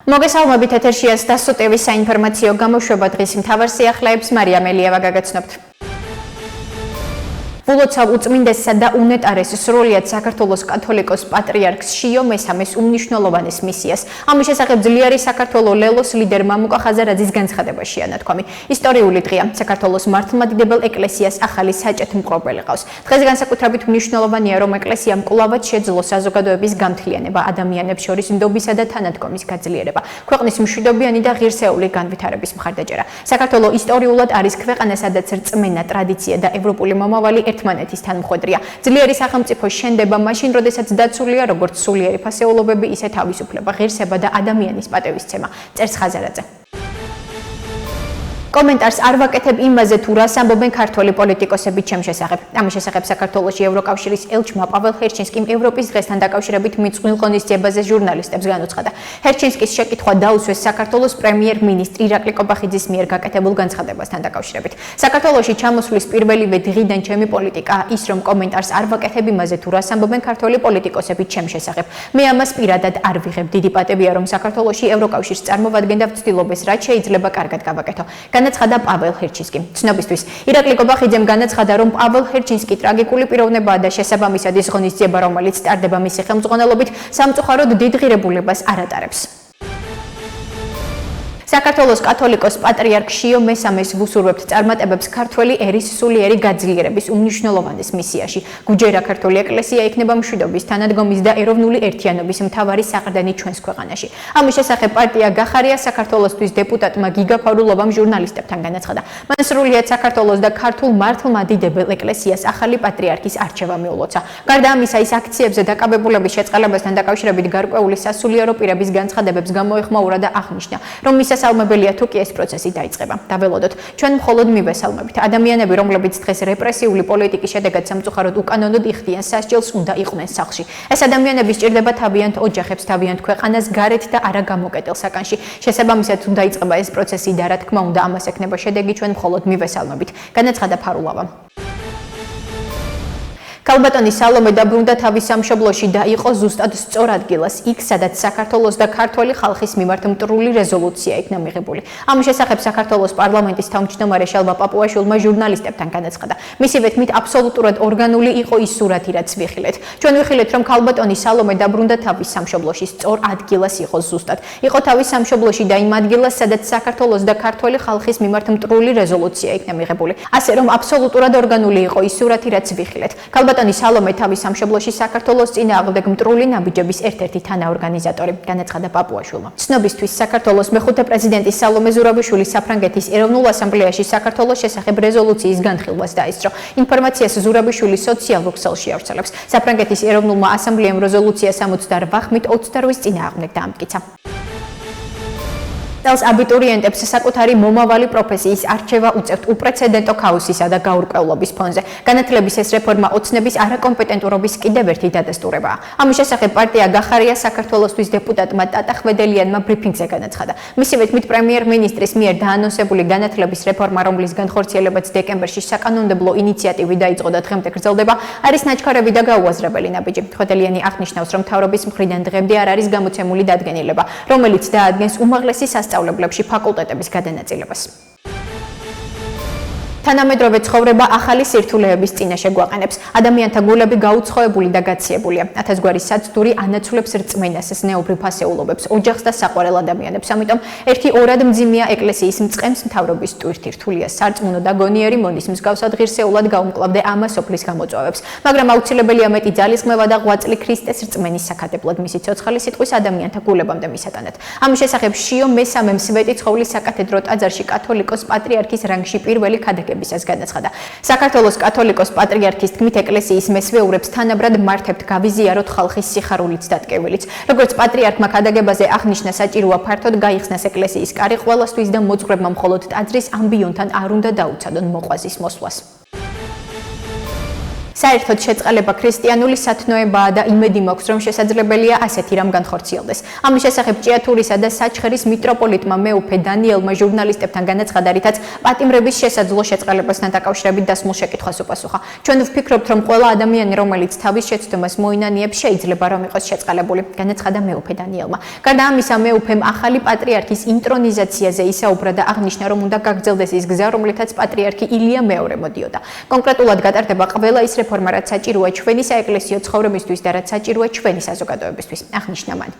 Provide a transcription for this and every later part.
მოგესალმებით ეთერშია STASO TV-ის საინფორმაციო გამოშვება დღის მთავარ სიახლეებს მარია მელიევა გაგაცნობთ. ვულოცავ უწმინდესსა და უნეტარეს სრულიად საქართველოს კათოლიკოს პატრიარქს შიო მესამეს უმნიშვნელოვანეს მისიას. ამის შესახებ ძლიერი საქართველოს ლელოს ლიდერ მამუკა ხაზარაძის განცხადებაშია ნათქვამი. ისტორიული დღეა საქართველოს მართლმადიდებელ ეკლესიას ახალი საჭეთ მკრობელი ყავს. დღეს განსაკუთრებით მნიშვნელოვანია, რომ ეკლესიამ კვლავაც შეძლო საზოგადოების გამთლიანება, ადამიანებს შორის ნდობისა და თანადგომის გაძლიერება, ქვეყნის მშვიდობიანი და ღირსეული განვითარების მხარდაჭერა. საქართველოს ისტორიულად არის ქვეყანა, სადაც რწმენა, ტრადიცია და ევროპული მომავალი ერთმანეთის თანმხვედრია. ძლიერი სახელმწიფო შენდება მაშინ, როდესაც დაცულია როგორც სულიერი ფასეულობები, ისე თავისუფლება, ღირსება და ადამიანის პატევისცემა. წერს ხაზარაძე. კომენტარს არ ვაკეთებ იმაზე, თუ რას ამბობენ ქართველი პოლიტიკოსები ჩემ შესახებ. ამის შესახებ საქართველოში ევროკავშირის ელჩმა პაվել ჰერჩინსკიმ ევროპის დღესთან დაკავშირებით მიწვილ ღონისძიებაზე ჟურნალისტებს განუცხადა. ჰერჩინსკის შეკითხვა დაუსვეს საქართველოს პრემიერ-მინისტრ ირაკლი კობახიძის მიერ გაკეთებულ განცხადებასთან დაკავშირებით. საქართველოში ჩამოსვლის პირველივე დღიდან ჩემი პოლიტიკაა ის, რომ კომენტარს არ ვაკეთებ იმაზე, თუ რას ამბობენ ქართველი პოლიტიკოსები ჩემ შესახებ. მე ამას პირადად არ ვიღებ. დიდი პატევია, რომ საქართველოში ევროკავშირს წარმოვადგენ და ვცდილობ ეს რაც შეიძლება კარგად გავაკეთო. განაცხადა პაվել ჰერჩინსკი. ცნობისთვის, ირაკლი კობახიძემ განაცხადა, რომ პაվել ჰერჩინსკი ტრაგიკული პიროვნებაა და შესაბამისად ის ღონისძიება, რომელიც ტარდება მისი ხელმძღვანელობით, სამწუხაროდ დიდ ღირებულებას არ ატარებს. საქართველოს კათოლიკოს პატრიარქ შიო მესამეს ვუსურვებთ წარმატებებს ქართველი ერის სულიერი გაძლიერების უმნიშვნელოვანეს მისიაში. გუჯერა ქართული ეკლესია იქნება მშვიდობის, თანადგომის და ეროვნული ერთიანობის მთავარი საყრდენი ჩვენს ქვეყანაში. ამის შესახებ პარტია გახარია საქართველოსთვის დეპუტატმა გიგა ფარულოვამ ჟურნალისტებთან განაცხადა. მან სრულიად საქართველოს და ქართულ მართლმადიდებელ ეკლესიას ახალი პატრიარქის არჩევა მიულოცა. გარდა ამისა, ის აქციებზე დაკავებულების შეწყალებასთან დაკავშირებით გარკვეული სასულიერო პირების განცხადებებს გამოეხმაურა და აღნიშნა, რომ მისასალმებელია თუ კი ეს პროცესი დაიწყება. დაველოდოთ, ჩვენ მხოლოდ მივესალმებით. ადამიანები, რომლებიც დღეს რეპრესიული პოლიტიკის შედეგად სამწუხაროდ უკანონოდ იხდიან სასჯელს, უნდა იყვნენ სახლში. ეს ადამიანები სჭირდება თავიანთ ოჯახებს, თავიანთ ქვეყანას გარეთ და არა გამოკეტელ საკანში. შესაბამისად, თუ დაიწყება ეს პროცესი და რა თქმა უნდა, ამას ექნება შედეგი, ჩვენ მხოლოდ მივესალმებით. განაცხადა ფარულოვამ. ქალბატონი სალომე დაბრუნდა თავის სამშობლოში და იყო ზუსტად სწორ ადგილას, იქ სადაც საქართველოს და ქართველი ხალხის მიმართ მტრული რეზოლუცია იქნა მიღებული. ამის შესახებ საქართველოს პარლამენტის თავმჯდომარე შალვა პაპუაშვილმა ჟურნალისტებთან განაცხადა. მისივე თქმით, აბსოლუტურად ორგანული იყო ის სურათი, რაც ვიხილეთ. ჩვენ ვიხილეთ, რომ ქალბატონი სალომე დაბრუნდა თავის სამშობლოში, სწორ ადგილას იყო ზუსტად. იყო თავის სამშობლოში და იმ ადგილას, სადაც საქართველოს და ქართველი ხალხის მიმართ მტრული რეზოლუცია იქნა მიღებული. ასე რომ აბსოლუტურად ორგანული იყო ის სურათი, რაც ვიხილეთ. ქალბატონი სალომე თავის სამშობლოში საქართველოს წინააღმდეგ მტრული ნაბიჯების ერთ-ერთი თანაორგანიზატორი, განაცხადა პაპუაშვილმა. ცნობისთვის, საქართველოს მეხუთე პრეზიდენტი სალომე ზურაბიშვილი საფრანგეთის ეროვნულ ასამბლეაში საქართველოს შესახებ რეზოლუციის განხილვას დაესწრო. ინფორმაციას ზურაბიშვილი სოციალურ ქსელში ავრცელებს. საფრანგეთის ეროვნულმა ასამბლეამ რეზოლუცია 68 ხმით 28-ის წინააღმდეგ დაამტკიცა. წელს აბიტურიენტებს საკუთარი მომავალი პროფესიის არჩევა უწევთ უპრეცედენტო ქაოსისა და გაურკვევლობის ფონზე. განათლების ეს რეფორმა ოცნების არაკომპეტენტურობის კიდევ ერთი დადასტურებაა. ამის შესახებ პარტია გახარია საქართველოსთვის დეპუტატმა ტატა ხვედელიანმა ბრიფინგზე განაცხადა. მისივე თქმით, პრემიერ-მინისტრის მიერ დაანონსებული განათლების რეფორმა, რომლის განხორციელებაც დეკემბერში საკანონმდებლო ინიციატივი დაიწყო და დღემდე გრძელდება, არის ნაჩქარევი და გაუაზრებელი ნაბიჯი. ხვედელიანი აღნიშნავს, რომ მთავრობის მხრიდან დღემდე არ არის გამოცემული დადგენილება, რომელიც დაადგენს უმაღლესი სასწავლებლებში ფაკულტეტების გადანაწილებას. თანამედროვე ცხოვრება ახალი სირთულეების წინაშე გვაყენებს. ადამიანთა გულები გაუცხოებული და გაციებულია. ათასგვარი საცდური ანაცვლებს რწმენას, ზნეობრივ ფასეულობებს, ოჯახს და საყვარელ ადამიანებს. ამიტომ ერთი ორად მძიმეა ეკლესიის მწყემს მთავრობის ტვირთი, რთულია სარწმუნო და გონიერი მონის მსგავსად ღირსეულად გაუმკლავდე ამა სოფლის გამოწვევებს. მაგრამ აუცილებელია მეტი ძალისხმევა და ღვაწლი ქრისტეს რწმენის საკათებლად, მისი ცოცხალი სიტყვის ადამიანთა გულებამდე მისატანად. ამის შესახებ შიო მესამემ სვეტი ცხოვლის საკათედრო ტაძარში კათოლიკოს პატრიარქის რანგში პირველი ქადაგება განაცხადა. საქართველოს კათოლიკოს პატრიარქის თქმით, ეკლესიის მესვეურებს თანაბრად მართებთ გავიზიაროთ ხალხის სიხარულიც და ტკევილიც. როგორც პატრიარქმა ქადაგებაზე აღნიშნა, საჭიროა ფართოდ გაიხსნას ეკლესიის კარი ყველასთვის და მოძღვრებმა მხოლოდ ტაძრის ამბიონთან არ უნდა დაუცადონ მოყვაზის მოსვლას. საერთოდ შეწყალება ქრისტიანული სათნოებაა და იმედი მაქვს, რომ შესაძლებელია ასეთი რამ განხორციელდეს. ამის შესახებ ჭიათურისა და საჩხერის მიტროპოლიტმა მეუფე დანიელმა ჟურნალისტებთან განაცხადა, რითაც პატიმრების შესაძლო შეწყალებასთან დაკავშირებით დასმულ შეკითხვას უპასუხა. ჩვენ ვფიქრობთ, რომ ყველა ადამიანი, რომელიც თავის შეცდომას მოინანიებს, შეიძლება რომ იყოს შეწყალებული, განაცხადა მეუფე დანიელმა. გარდა ამისა, მეუფემ ახალი პატრიარქის ინტრონიზაციაზე ისაუბრა და აღნიშნა, რომ უნდა გაგრძელდეს ის გზა, რომლითაც პატრიარქი ილია მეორე მოდიოდა. კონკრეტულად გატარდება ყველა ის რეფორმა, რაც საჭიროა ჩვენი საეკლესიო ცხოვრებისთვის და რაც საჭიროა ჩვენი საზოგადოებისთვის, აღნიშნა მან.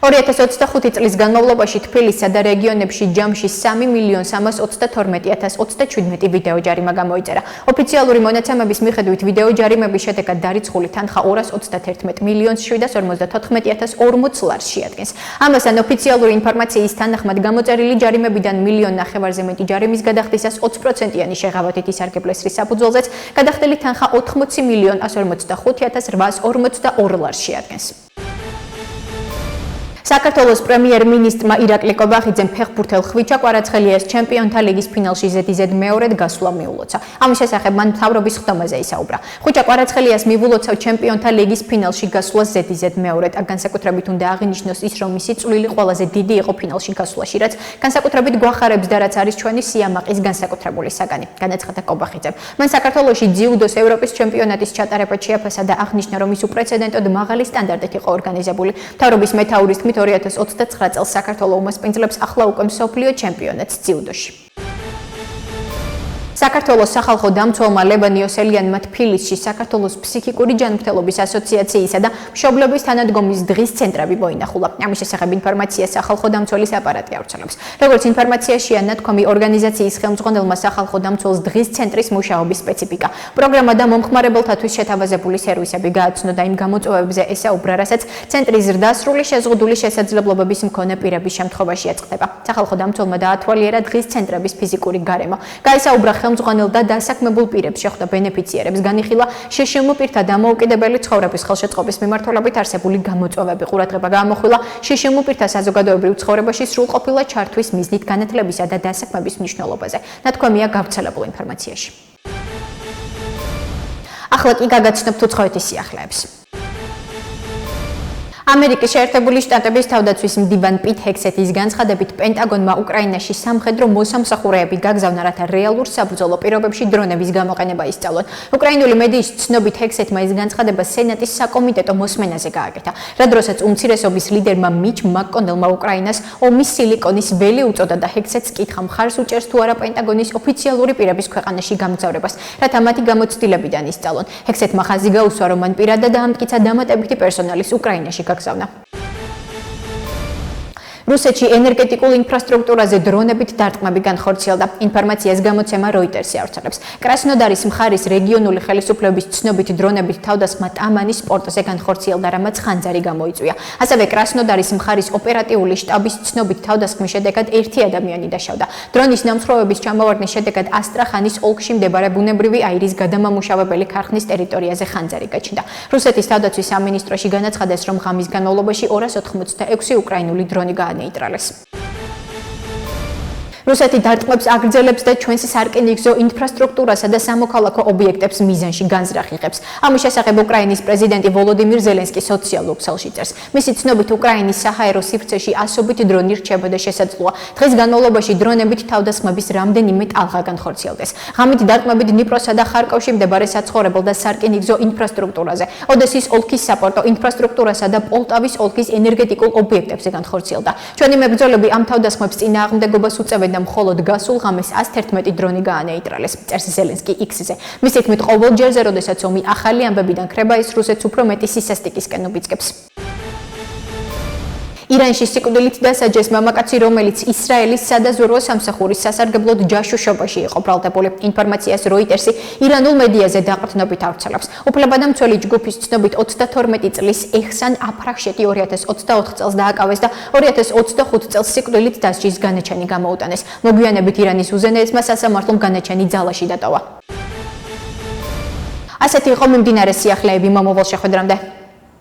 2025 წლის განმავლობაში თბილისსა და რეგიონებში ჯამში 3.322.027 ვიდეო ჯარიმა გამოიწერა. ოფიციალური მონაცემების მიხედვით ვიდეო ჯარიმების შედეგად დარიცხული თანხა 231.754.040 ლარს შეადგენს. ამასთან ოფიციალური ინფორმაციის თანახმად გამოწერილი ჯარიმებიდან 1.5 მილიონზე მეტი ჯარიმის გადახდისას 20%-იანი შეღავათით ისარგებლეს, რის საფუძველზეც გადახდილი თანხა 80.145.842 ლარს შეადგენს. საქართველოს პრემიერ-მინისტრმა ირაკლი კობახიძემ ფეხბურთელ ხვიჩა კვარაცხელიას ჩემპიონთა ლიგის ფინალში ზედიზედ მეორედ გასვლა მიულოცა. ამის შესახებ მან მთავრობის ხდომაზე ისაუბრა. ხვიჩა კვარაცხელიას მივულოცავ ჩემპიონთა ლიგის ფინალში გასვლას ზედიზედ მეორედ. განსაკუთრებით უნდა აღინიშნოს ის, რომ მისი წვლილი ყველაზე დიდი იყო ფინალში გასვლაში, რაც განსაკუთრებით გვახარებს და რაც არის ჩვენი სიამაყის განსაკუთრებული საგანი, განაცხადა კობახიძემ. მან საქართველოში ძიუდოს ევროპის ჩემპიონატის ჩატარება შეაფასა და აღნიშნა, რომ ის უპრეცედენტოდ მაღალი სტანდარტით იყო ორგანიზებული. მთავრობის მეთაურის თქმით 2029 წელს საქართველო უმასპინძლებს ახლა უკვე მსოფლიო ჩემპიონატს ძიუდოში. საქართველოს სახალხო დამცველმა ლევან იოსელიანმა თბილისში საქართველოს ფსიქიკური ჯანმრთელობის ასოციაციისა და მშობლების თანადგომის დღის ცენტრები მოინახულა. ამის შესახებ ინფორმაციას სახალხო დამცველის აპარატი ავრცელებს. როგორც ინფორმაციაშია ნათქვამი, ორგანიზაციის ხელმძღვანელმა სახალხო დამცველს დღის ცენტრის მუშაობის სპეციფიკა, პროგრამა და მომხმარებელთათვის შეთავაზებული სერვისები გააცნო და იმ გამოწვევებზე ესაუბრა, რასაც ცენტრის ზრდასრული შეზღუდული შესაძლებლობების მქონე პირების შემთხვევაში ეწყდება. სახალხო დამცველმა დაათვალიერა დღის ცენტრების ფიზიკური გარემო. გაესაუბრა ხელმძღვანელ და დასაქმებულ პირებს, შეხვდა ბენეფიციარებს, განიხილა შეშმ პირთა დამოუკიდებელი ცხოვრების ხელშეწყობის მიმართულებით არსებული გამოწვევები, ყურადღება გაამახვილა შეშმ პირთა საზოგადოებრივ ცხოვრებაში სრულყოფილა ჩართვის მიზნით განათლებისა და დასაქმების მნიშვნელობაზე. ნათქვამია გავრცელებულ ინფორმაციაში. ახლა კი გაგაცნობთ უცხოეთის სიახლეებს. ამერიკის შეერთებული შტატების თავდაცვის მდივან პიტ ჰექსეთის განცხადებით, პენტაგონმა უკრაინაში სამხედრო მოსამსახურეები გაგზავნა, რათა რეალურ საბრძოლო პირობებში დრონების გამოყენება ისწავლონ. უკრაინული მედიის ცნობით ჰექსეთმა ეს განცხადება სენატის საკომიტეტო მოსმენაზე გააკეთა, რა დროსაც უმცირესობის ლიდერმა მიჩ მაკკონელმა უკრაინას ომის სილიკონის ველი უწოდა და ჰექსეთს კითხა მხარს უჭერს თუ არა პენტაგონის ოფიციალური პირების ქვეყანაში გამგზავრებას, რათა მათი გამოცდილებიდან ისწავლონ. ჰექსეთმა ხაზი გაუსვა, რომ მან პირადად დაამტკიცა დამატებითი პერსონალის უკრაინაში გაგზავნა. რუსეთში ენერგეტიკულ ინფრასტრუქტურაზე დრონებით დარტყმები განხორციელდა. ინფორმაციას გამოცემა როიტერსი ავრცელებს. კრასნოდარის მხარის რეგიონული ხელისუფლების ცნობით დრონებით თავდასხმა ტამანის პორტზე განხორციელდა, რამაც ხანძარი გამოიწვია. ასევე კრასნოდარის მხარის ოპერატიული შტაბის ცნობით თავდასხმის შედეგად ერთი ადამიანი დაშავდა. დრონის ნამსხვრევების ჩამოვარდნის შედეგად ასტრახანის ოლქში მდებარე ბუნებრივი აირის გადამამუშავებელი ქარხნის ტერიტორიაზე ხანძარი გაჩნდა. რუსეთის თავდაცვის სამინისტროში განაცხადეს, რომ ღამის განმავლობაში 286 უკრაინული დრონი ნეიტრალეს. რუსეთი დარტყმებს აგრძელებს და ჩვენს სარკინიგზო ინფრასტრუქტურასა და სამოქალაქო ობიექტებს მიზანში განზრახ იღებს. ამის შესახებ უკრაინის პრეზიდენტი ვოლოდიმირ ზელენსკი სოციალურ ქსელში წერს. მისი ცნობით უკრაინის საჰაერო სივრცეში ასობით დრონი რჩება და შესაძლოა დღის განმავლობაში დრონებით თავდასხმების რამდენიმე ტალღა განხორციელდეს. ღამით დარტყმებით დნიპროსა და ხარკოვში მდებარე საცხოვრებელ და სარკინიგზო ინფრასტრუქტურაზე, ოდესის ოლქის საპორტო ინფრასტრუქტურასა და პოლტავის ოლქის ენერგეტიკულ ობიექტებზე განხორციელდა. ჩვენი მებრძოლები ამ თავდასხმებს წინააღმდეგობას უწევენ და მხოლოდ გასულ ღამეს 111 დრონი გაანეიტრალეს, წერს ზელენსკი X-ზე. მისი თქმით, ყოველჯერზე, როდესაც ომი ახალი ამბებიდან ქრება, ის რუსეთს უფრო მეტი სისასტიკისკენ უბიძგებს. ირანში სიკვდილით დასაჯეს მამაკაცი, რომელიც ისრაელის სადაზვერვო სამსახურის სასარგებლოდ ჯაშუშობაში იყო ბრალდებული. ინფორმაციას როიტერსი ირანულ მედიაზე დაყრდნობით ავრცელებს. უფლებადამცველი ჯგუფის ცნობით 22 წლის ეჰსან აფრახშეტი 2024 წელს დააკავეს და 2025 წელს სიკვდილით დასჯის განაჩენი გამოუტანეს. მოგვიანებით ირანის უზენაესმა სასამართლომ განაჩენი ძალაში დატოვა. ასეთი იყო მიმდინარე სიახლეები მომავალ შეხვედრამდე.